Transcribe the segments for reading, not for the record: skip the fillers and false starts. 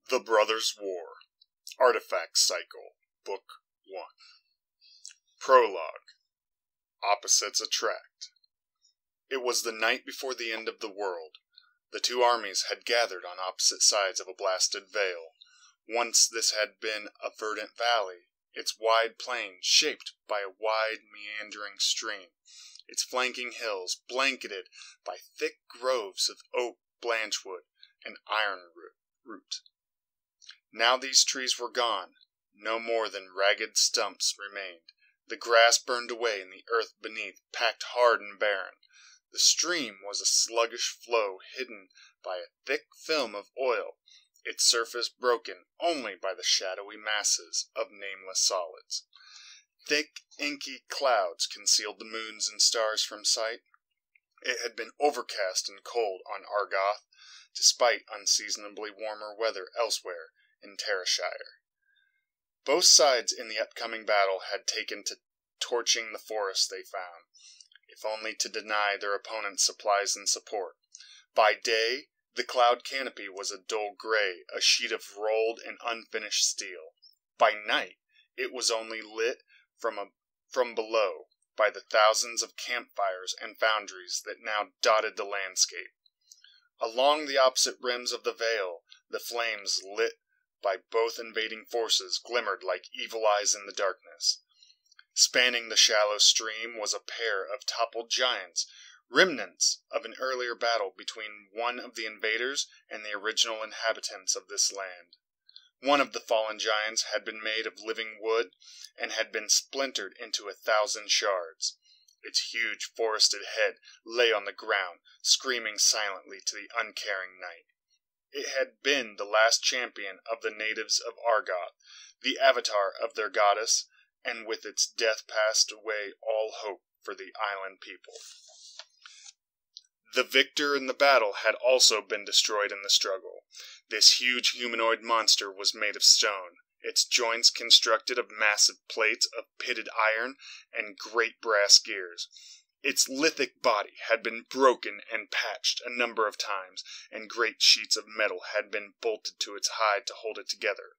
The Brothers' War, Artifact Cycle, Book 1. Prologue, Opposites Attract. It was the night before the end of the world. The two armies had gathered on opposite sides of a blasted vale. Once this had been a verdant valley, its wide plain shaped by a wide meandering stream, its flanking hills blanketed by thick groves of oak, branchwood, and ironroot. Now these trees were gone. No more than ragged stumps remained. The grass burned away and the earth beneath packed hard and barren. The stream was a sluggish flow hidden by a thick film of oil, its surface broken only by the shadowy masses of nameless solids. Thick, inky clouds concealed the moons and stars from sight. It had been overcast and cold on Argoth, despite unseasonably warmer weather elsewhere in Terrashire. Both sides in the upcoming battle had taken to torching the forests they found, if only to deny their opponents supplies and support. By day, the cloud canopy was a dull gray, a sheet of rolled and unfinished steel. By night, it was only lit from below by the thousands of campfires and foundries that now dotted the landscape. Along the opposite rims of the vale, the flames lit by both invading forces glimmered like evil eyes in the darkness. Spanning the shallow stream was a pair of toppled giants, remnants of an earlier battle between one of the invaders and the original inhabitants of this land. One of the fallen giants had been made of living wood and had been splintered into 1,000 shards. Its huge forested head lay on the ground, screaming silently to the uncaring night. It had been the last champion of the natives of Argoth, the avatar of their goddess, and with its death passed away all hope for the island people. The victor in the battle had also been destroyed in the struggle. This huge humanoid monster was made of stone, its joints constructed of massive plates of pitted iron and great brass gears. Its lithic body had been broken and patched a number of times, and great sheets of metal had been bolted to its hide to hold it together.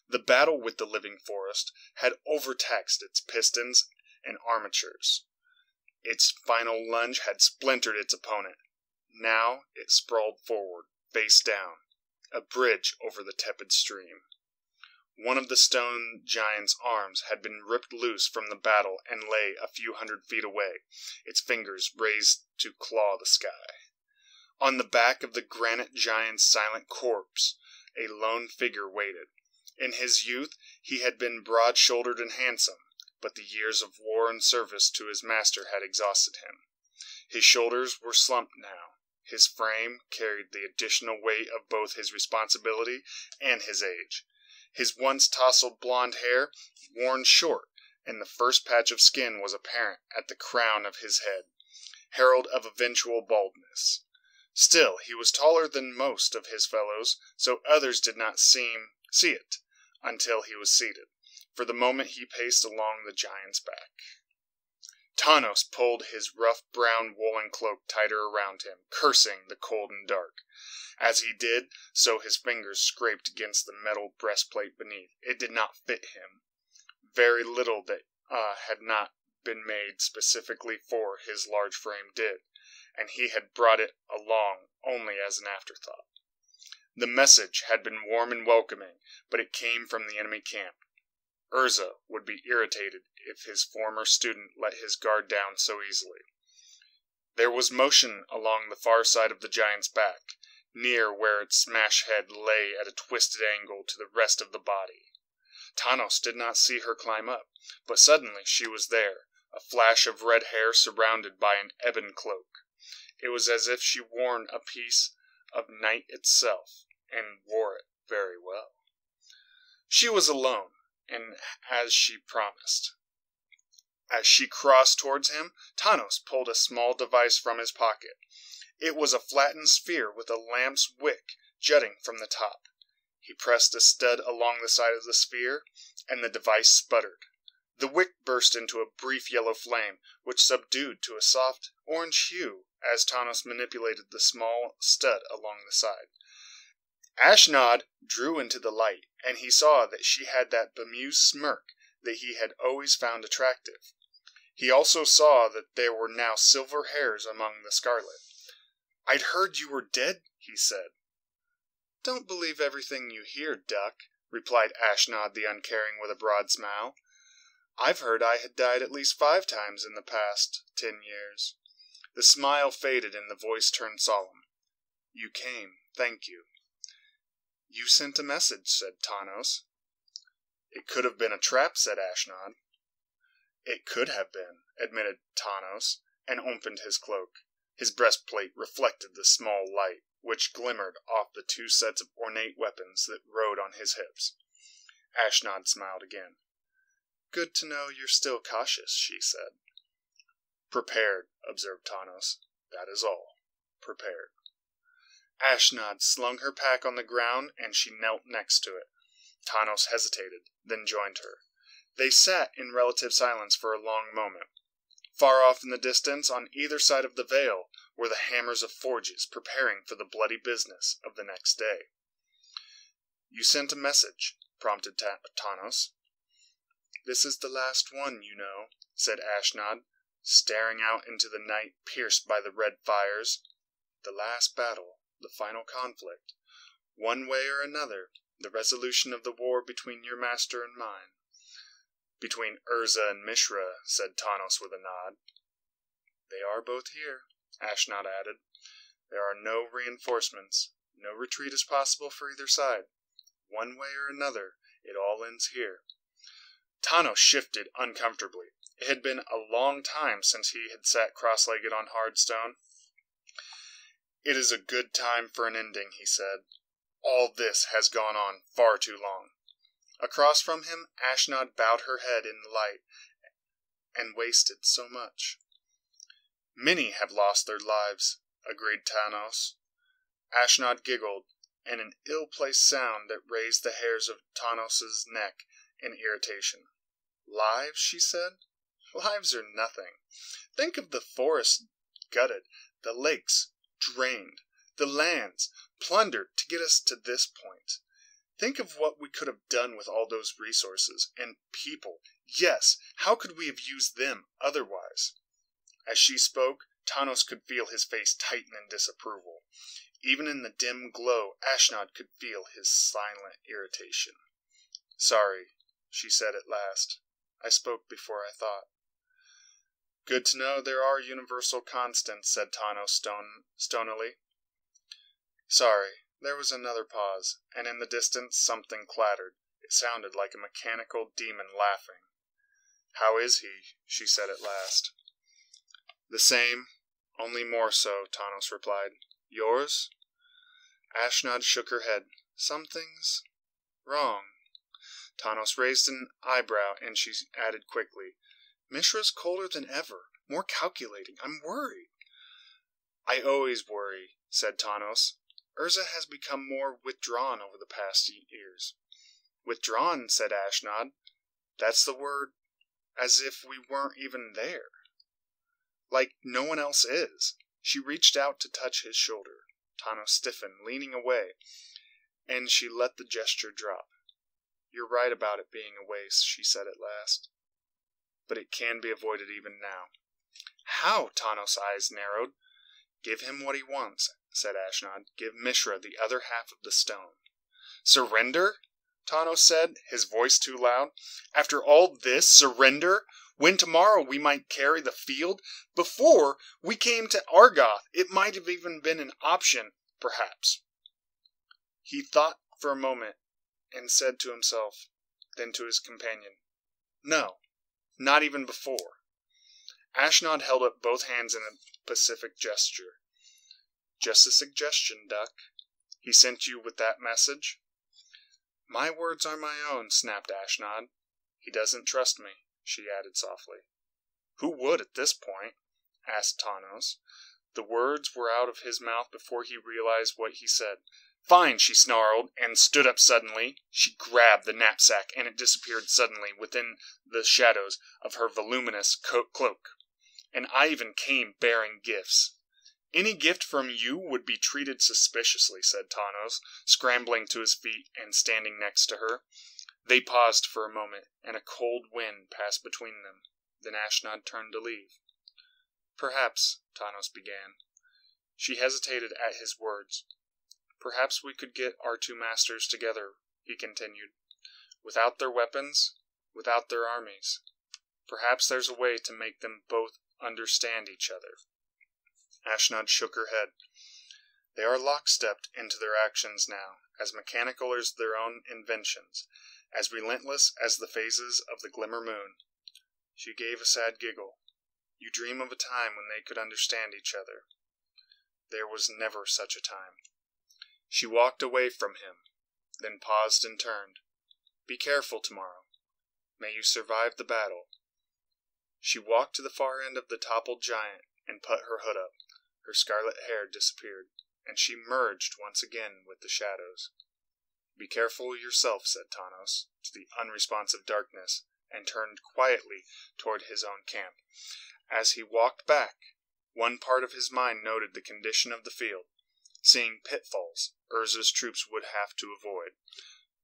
The battle with the living forest had overtaxed its pistons and armatures. Its final lunge had splintered its opponent. Now it sprawled forward, face down, a bridge over the tepid stream. One of the stone giant's arms had been ripped loose from the battle and lay a few hundred feet away, its fingers raised to claw the sky. On the back of the granite giant's silent corpse, a lone figure waited. In his youth, he had been broad-shouldered and handsome, but the years of war and service to his master had exhausted him. His shoulders were slumped now. His frame carried the additional weight of both his responsibility and his age. His once tousled blonde hair worn short, and the first patch of skin was apparent at the crown of his head, herald of eventual baldness. Still, he was taller than most of his fellows, so others did not see it until he was seated. For the moment he paced along the giant's back. Tanos pulled his rough brown woolen cloak tighter around him, cursing the cold and dark. As he did so, his fingers scraped against the metal breastplate beneath. It did not fit him. Very little that had not been made specifically for his large frame did, and he had brought it along only as an afterthought. The message had been warm and welcoming, but it came from the enemy camp. Urza would be irritated if his former student let his guard down so easily. There was motion along the far side of the giant's back, near where its smashed head lay at a twisted angle to the rest of the body. Tanos did not see her climb up, but suddenly she was there, a flash of red hair surrounded by an ebon cloak. It was as if she wore a piece of night itself, and wore it very well. She was alone, and as she promised. As she crossed towards him, Tanos pulled a small device from his pocket. It was a flattened sphere with a lamp's wick jutting from the top. He pressed a stud along the side of the sphere, and the device sputtered. The wick burst into a brief yellow flame, which subdued to a soft orange hue as Tanos manipulated the small stud along the side. Ashnod drew into the light, and he saw that she had that bemused smirk that he had always found attractive. He also saw that there were now silver hairs among the scarlet. "I'd heard you were dead," he said. "Don't believe everything you hear, duck," replied Ashnod the Uncaring with a broad smile. "I've heard I had died at least 5 times in the past 10 years. The smile faded and the voice turned solemn. "You came. Thank you." "You sent a message," said Tanos. "It could have been a trap," said Ashnod. "It could have been," admitted Tanos, and opened his cloak. His breastplate reflected the small light, which glimmered off the 2 sets of ornate weapons that rode on his hips. Ashnod smiled again. "Good to know you're still cautious," she said. "Prepared," observed Tanos. "That is all. Prepared." Ashnod slung her pack on the ground, and she knelt next to it. Tanos hesitated, then joined her. They sat in relative silence for a long moment. Far off in the distance, on either side of the veil, were the hammers of forges preparing for the bloody business of the next day. "You sent a message," prompted Tanos. "This is the last one, you know," said Ashnod, staring out into the night pierced by the red fires. "The last battle, the final conflict. One way or another, the resolution of the war between your master and mine." "Between Urza and Mishra," said Tanos with a nod. "They are both here," Ashnod added. "There are no reinforcements. No retreat is possible for either side. One way or another, it all ends here." Tanos shifted uncomfortably. It had been a long time since he had sat cross-legged on hard stone. "It is a good time for an ending," he said. "All this has gone on far too long." Across from him, Ashnod bowed her head in the light, and wasted so much. "Many have lost their lives," agreed Tanos. Ashnod giggled, and an ill-placed sound that raised the hairs of Tanos's neck in irritation. "Lives?" she said. "Lives are nothing. Think of the forests gutted, the lakes drained, the lands plundered to get us to this point. Think of what we could have done with all those resources, and people. Yes, how could we have used them otherwise?" As she spoke, Tanos could feel his face tighten in disapproval. Even in the dim glow, Ashnod could feel his silent irritation. "Sorry," she said at last. "I spoke before I thought." "Good to know there are universal constants," said Tanos stonily. "Sorry." There was another pause, and in the distance something clattered. It sounded like a mechanical demon laughing. "How is he?" she said at last. "The same, only more so," Tanos replied. "Yours?" Ashnod shook her head. "Something's wrong." Tanos raised an eyebrow, and she added quickly, "Mishra's colder than ever, more calculating. I'm worried." "I always worry," said Tanos. "Urza has become more withdrawn over the past years." "Withdrawn," said Ashnod. "That's the word. As if we weren't even there. Like no one else is." She reached out to touch his shoulder. Tanos stiffened, leaning away, and she let the gesture drop. "You're right about it being a waste," she said at last. "But it can be avoided even now." "How?" Tanos' eyes narrowed. "Give him what he wants," said Ashnod. "Give Mishra the other half of the stone." "Surrender?" Tanos said, his voice too loud. "After all this, surrender? When tomorrow we might carry the field? Before we came to Argoth, it might have even been an option, perhaps." He thought for a moment, and said to himself, then to his companion, "No, not even before." Ashnod held up both hands in a pacific gesture. "Just a suggestion, Duck. He sent you with that message?" "My words are my own," snapped Ashnod. "He doesn't trust me," she added softly. "Who would at this point?" asked Tanos. The words were out of his mouth before he realized what he said. "Fine," she snarled, and stood up suddenly. She grabbed the knapsack, and it disappeared suddenly within the shadows of her voluminous cloak. "And I even came bearing gifts." Any gift from you would be treated suspiciously, said Tanos, scrambling to his feet and standing next to her. They paused for a moment, and a cold wind passed between them. Then Ashnod turned to leave. Perhaps, Tanos began. She hesitated at his words. Perhaps we could get our two masters together, he continued. Without their weapons, without their armies. Perhaps there's a way to make them both understand each other. Ashnod shook her head. They are lockstepped into their actions now, as mechanical as their own inventions, as relentless as the phases of the glimmer moon. She gave a sad giggle. You dream of a time when they could understand each other. There was never such a time. She walked away from him, then paused and turned. Be careful tomorrow. May you survive the battle. She walked to the far end of the toppled giant and put her hood up. Her scarlet hair disappeared, and she merged once again with the shadows. Be careful yourself, said Tanos to the unresponsive darkness, and turned quietly toward his own camp. As he walked back, one part of his mind noted the condition of the field, seeing pitfalls Urza's troops would have to avoid.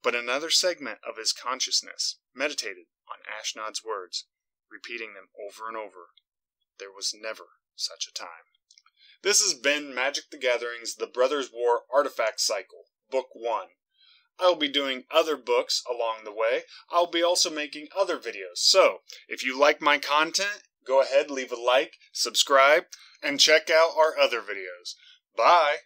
But another segment of his consciousness meditated on Ashnod's words, repeating them over and over. There was never such a time. This has been Magic the Gathering's The Brothers' War Artifact Cycle, Book 1. I'll be doing other books along the way. I'll be also making other videos. So, if you like my content, go ahead, leave a like, subscribe, and check out our other videos. Bye!